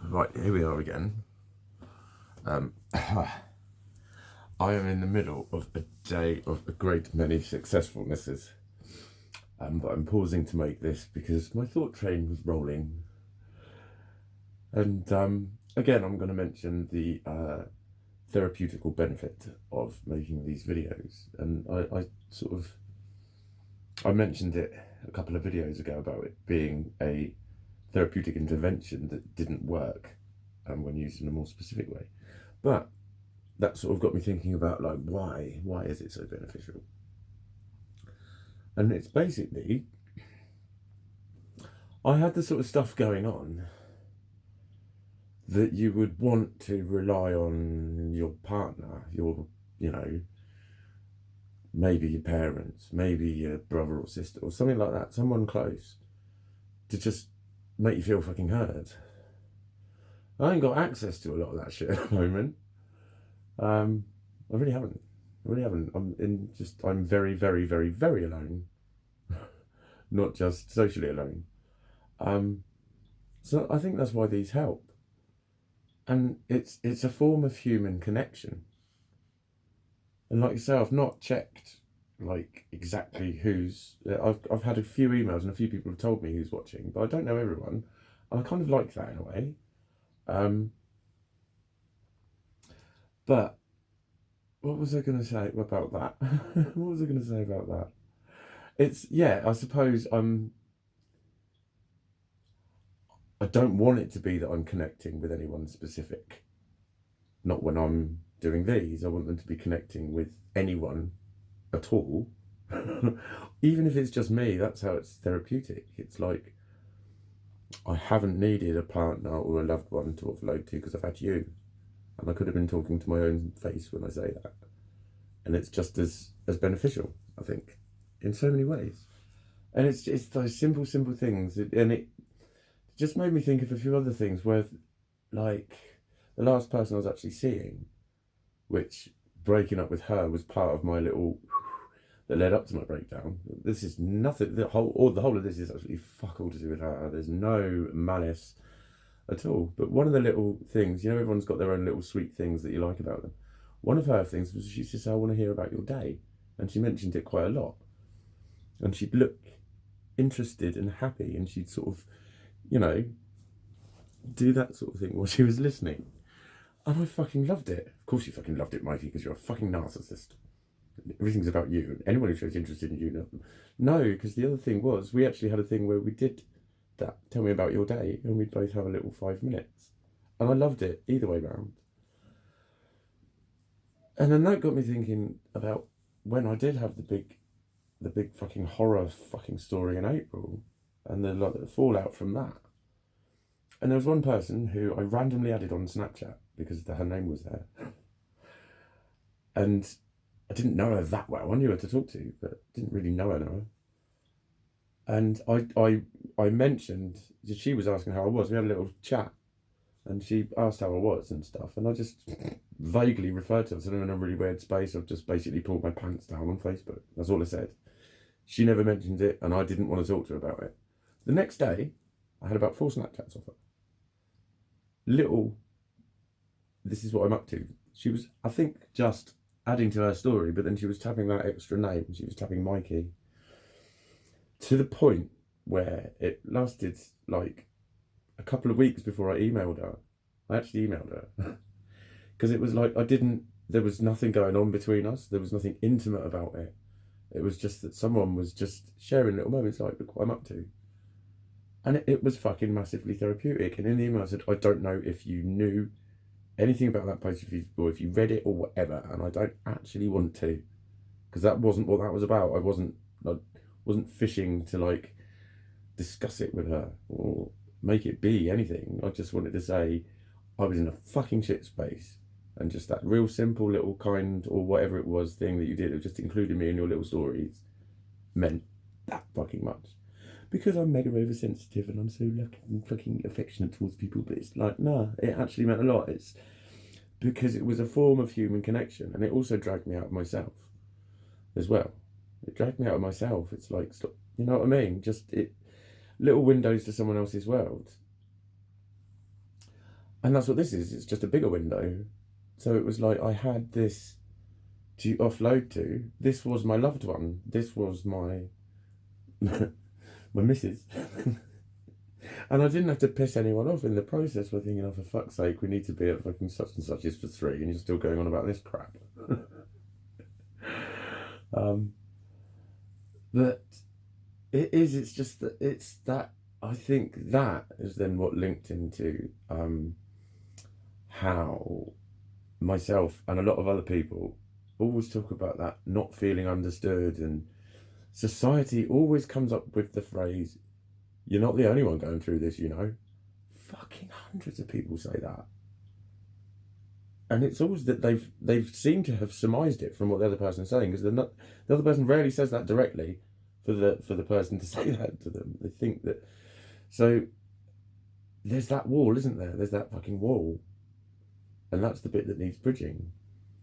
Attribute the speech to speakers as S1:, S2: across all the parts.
S1: Right, here we are again. I am in the middle of a day of a great many successfulnesses, but I'm pausing to make this because my thought train was rolling. And again, I'm going to mention the therapeutical benefit of making these videos. And I mentioned it a couple of videos ago about it being a therapeutic intervention that didn't work when used in a more specific way. But that sort of got me thinking about, like, why is it so beneficial? And it's basically, I had the sort of stuff going on that you would want to rely on your partner, maybe your parents, maybe your brother or sister or something like that, someone close, to just make you feel fucking heard. I ain't got access to a lot of that shit at the moment. I really haven't. I'm very, very, very, very alone. Not just socially alone. So I think that's why these help. And it's a form of human connection. And like yourself, not checked like exactly who's. I've had a few emails and a few people have told me who's watching, but I don't know everyone. And I kind of like that in a way. But what was I going to say about that? What was I going to say about that? I suppose I don't want it to be that I'm connecting with anyone specific. Not when I'm doing these. I want them to be connecting with anyone at all. Even if it's just me, that's how it's therapeutic. It's like I haven't needed a partner or a loved one to offload to because I've had you. And I could have been talking to my own face when I say that. And it's just as beneficial, I think, in so many ways. And it's those simple things. And it just made me think of a few other things where, like, the last person I was actually seeing, which breaking up with her was part of my little that led up to my breakdown. This is nothing. The whole of this is actually fuck all to do with her. There's no malice at all. But one of the little things, everyone's got their own little sweet things that you like about them. One of her things was she used to say, "I want to hear about your day," and she mentioned it quite a lot. And she'd look interested and happy, and she'd sort of, do that sort of thing while she was listening. And I fucking loved it. Of course you fucking loved it, Mikey, because you're a fucking narcissist. Everything's about you. Anyone who shows interest in you, no, because the other thing was, we actually had a thing where we did that. Tell me about your day, and we'd both have a little 5 minutes. And I loved it either way round. And then that got me thinking about when I did have the big fucking horror fucking story in April, and the fallout from that. And there was one person who I randomly added on Snapchat because her name was there. And I didn't know her that well. I knew her to talk to, but didn't really know her. And I mentioned that she was asking how I was. We had a little chat, and she asked how I was and stuff. And I just vaguely referred to her. So I'm in a really weird space. I've just basically pulled my pants down on Facebook. That's all I said. She never mentioned it, and I didn't want to talk to her about it. The next day, I had about 4 Snapchats off her. This is what I'm up to. She was, I think, just adding to her story, but then she was tapping that extra name. She was tapping Mikey. To the point where it lasted like a couple of weeks before I emailed her. I actually emailed her. Because it was like there was nothing going on between us. There was nothing intimate about it. It was just that someone was just sharing little moments like, look what I'm up to. And it was fucking massively therapeutic. And in the email I said, I don't know if you knew anything about that post, or if you read it or whatever, and I don't actually want to. Because that wasn't what that was about. I wasn't fishing to like discuss it with her or make it be anything. I just wanted to say I was in a fucking shit space, and just that real simple little kind or whatever it was thing that you did of just including me in your little stories meant that fucking much. Because I'm mega oversensitive and I'm so lucky and fucking affectionate towards people, but it's like, nah, it actually meant a lot. It's because it was a form of human connection, and it also dragged me out of myself as well. It dragged me out of myself. It's like, stop, you know what I mean? Just little windows to someone else's world. And that's what this is. It's just a bigger window. So it was like I had this to offload to. This was my loved one. This was my my missus. And I didn't have to piss anyone off in the process by thinking, oh, for fuck's sake, we need to be at fucking such and such is for 3, and you're still going on about this crap. But it's just that it's that, I think that is then what linked into how myself and a lot of other people always talk about that not feeling understood, and society always comes up with the phrase, you're not the only one going through this, you know. Fucking hundreds of people say that. And it's always that they've seemed to have surmised it from what the other person's saying, because the other person rarely says that directly for the person to say that to them. They think that. So there's that wall, isn't there? There's that fucking wall. And that's the bit that needs bridging.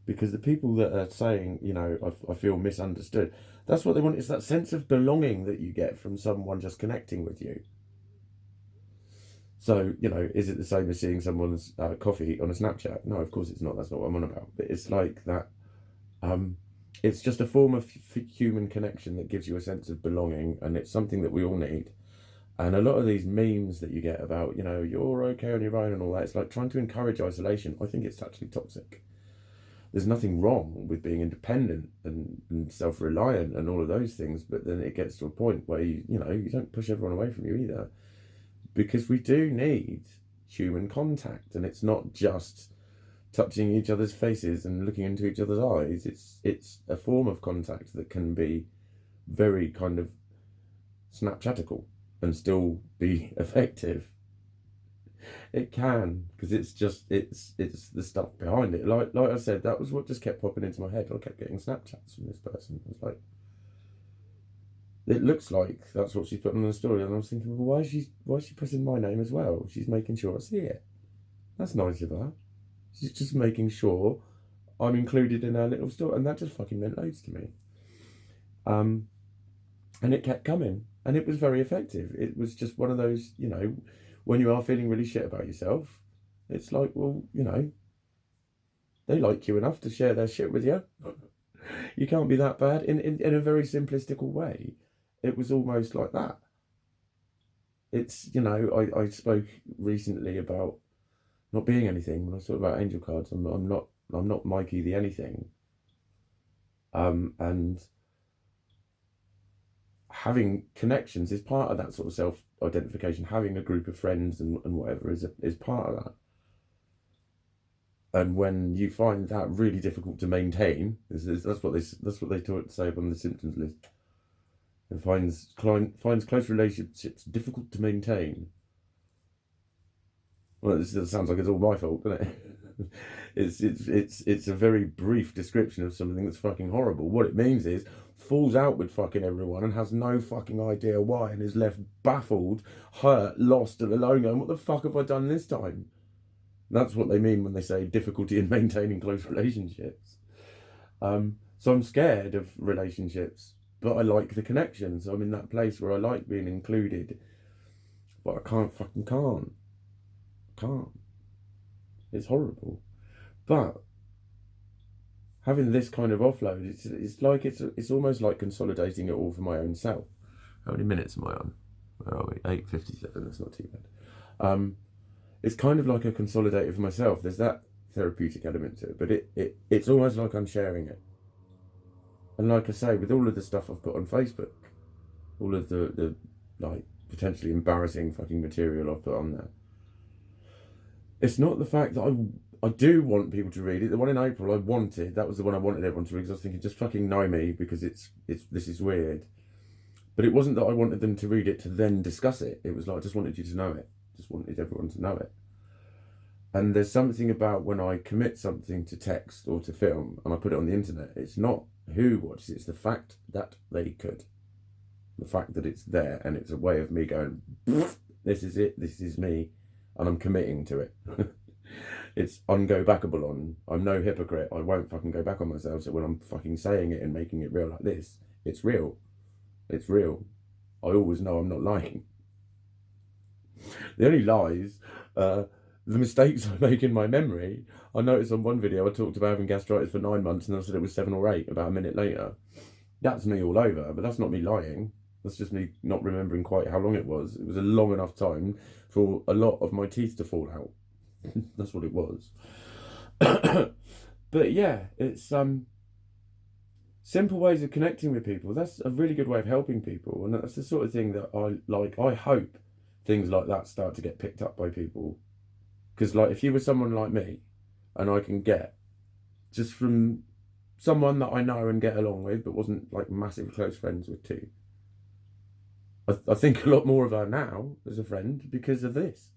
S1: Because the people that are saying, you know, I feel misunderstood, that's what they want. It's that sense of belonging that you get from someone just connecting with you. So, you know, is it the same as seeing someone's coffee on a Snapchat? No, of course it's not. That's not what I'm on about. But it's like that. It's just a form of human connection that gives you a sense of belonging, and it's something that we all need. And a lot of these memes that you get about, you know, you're okay on your own and all that, it's like trying to encourage isolation. I think it's actually toxic. There's nothing wrong with being independent and self-reliant and all of those things, but then it gets to a point where you don't push everyone away from you either, because we do need human contact, and it's not just touching each other's faces and looking into each other's eyes. It's a form of contact that can be very kind of Snapchatical and still be effective. It can, because it's the stuff behind it. Like I said, that was what just kept popping into my head. I kept getting Snapchats from this person. I was like, it looks like that's what she's putting on the story, and I was thinking, well, why is she pressing my name as well? She's making sure I see it. That's nice of her. She's just making sure I'm included in her little story, and that just fucking meant loads to me. And it kept coming, and it was very effective. It was just one of those, you know, when you are feeling really shit about yourself, it's like, well, you know, they like you enough to share their shit with you. You can't be that bad. In a very simplistic way, it was almost like that. It's, you know, I spoke recently about not being anything when I talked about angel cards. I'm not Mikey the anything. And having connections is part of that sort of self-identification. Having a group of friends and whatever is part of that. And when you find that really difficult to maintain, that's what they say up on the symptoms list. It finds close relationships difficult to maintain. Well, this sounds like it's all my fault, doesn't it? It's a very brief description of something that's fucking horrible. What it means is falls out with fucking everyone and has no fucking idea why, and is left baffled, hurt, lost, and alone. Going, what the fuck have I done this time? That's what they mean when they say difficulty in maintaining close relationships. So I'm scared of relationships, but I like the connections. I'm in that place where I like being included, but I can't. It's horrible. But having this kind of offload, it's almost like consolidating it all for my own self. How many minutes am I on? Where are we? 8:57. That's not too bad. It's kind of like a consolidator for myself. There's that therapeutic element to it, but it's almost like I'm sharing it. And like I say, with all of the stuff I've put on Facebook, all of the like potentially embarrassing fucking material I've put on there, it's not the fact that I do want people to read it. The one in April that was the one I wanted everyone to read, because I was thinking, just fucking know me, because this is weird. But it wasn't that I wanted them to read it to then discuss it. It was like, I just wanted you to know it. Just wanted everyone to know it. And there's something about when I commit something to text or to film and I put it on the internet, it's not who watches it, it's the fact that they could. The fact that it's there, and it's a way of me going, this is it, this is me, and I'm committing to it. It's ungo-backable on. I'm no hypocrite. I won't fucking go back on myself. So when I'm fucking saying it and making it real like this, it's real. It's real. I always know I'm not lying. The only lies the mistakes I make in my memory. I noticed on one video I talked about having gastritis for 9 months and I said it was 7 or 8 about a minute later. That's me all over, but that's not me lying. That's just me not remembering quite how long it was. It was a long enough time for a lot of my teeth to fall out. That's what it was. But yeah, it's simple ways of connecting with people. That's a really good way of helping people, and that's the sort of thing that I like. I hope things like that start to get picked up by people, because like if you were someone like me, and I can get just from someone that I know and get along with, but wasn't like massive close friends with too. I think a lot more of her now as a friend because of this.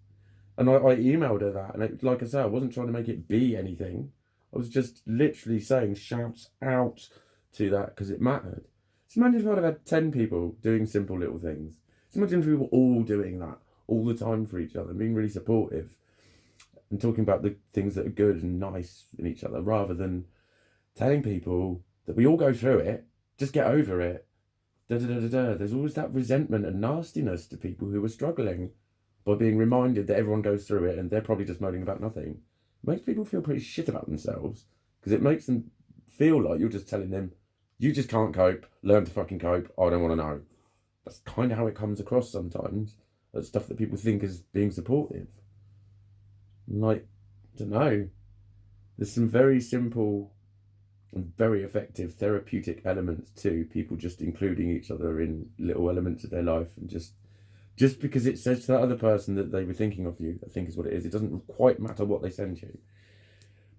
S1: And I emailed her that, and it, like I said, I wasn't trying to make it be anything. I was just literally saying shouts out to that because it mattered. So imagine if I'd have had 10 people doing simple little things. So imagine if we were all doing that all the time for each other and being really supportive and talking about the things that are good and nice in each other rather than telling people that we all go through it, just get over it. Da, da, da, da, da. There's always that resentment and nastiness to people who are struggling by being reminded that everyone goes through it and they're probably just moaning about nothing. It makes people feel pretty shit about themselves because it makes them feel like you're just telling them, you just can't cope, learn to fucking cope, I don't want to know. That's kind of how it comes across sometimes. That's stuff that people think is being supportive. Like, I don't know. There's some very simple and very effective therapeutic elements to people just including each other in little elements of their life, and just because it says to that other person that they were thinking of you, I think is what it is. It doesn't quite matter what they send you,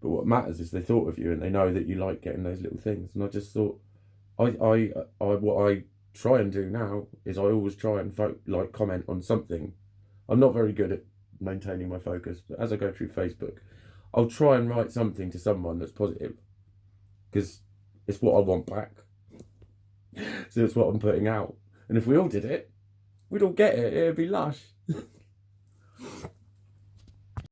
S1: but what matters is they thought of you and they know that you like getting those little things. And I just thought, what I try and do now is I always try and comment on something. I'm not very good at maintaining my focus, but as I go through Facebook, I'll try and write something to someone that's positive because it's what I want back. So it's what I'm putting out. And if we all did it, we'd all get it. It'd be lush.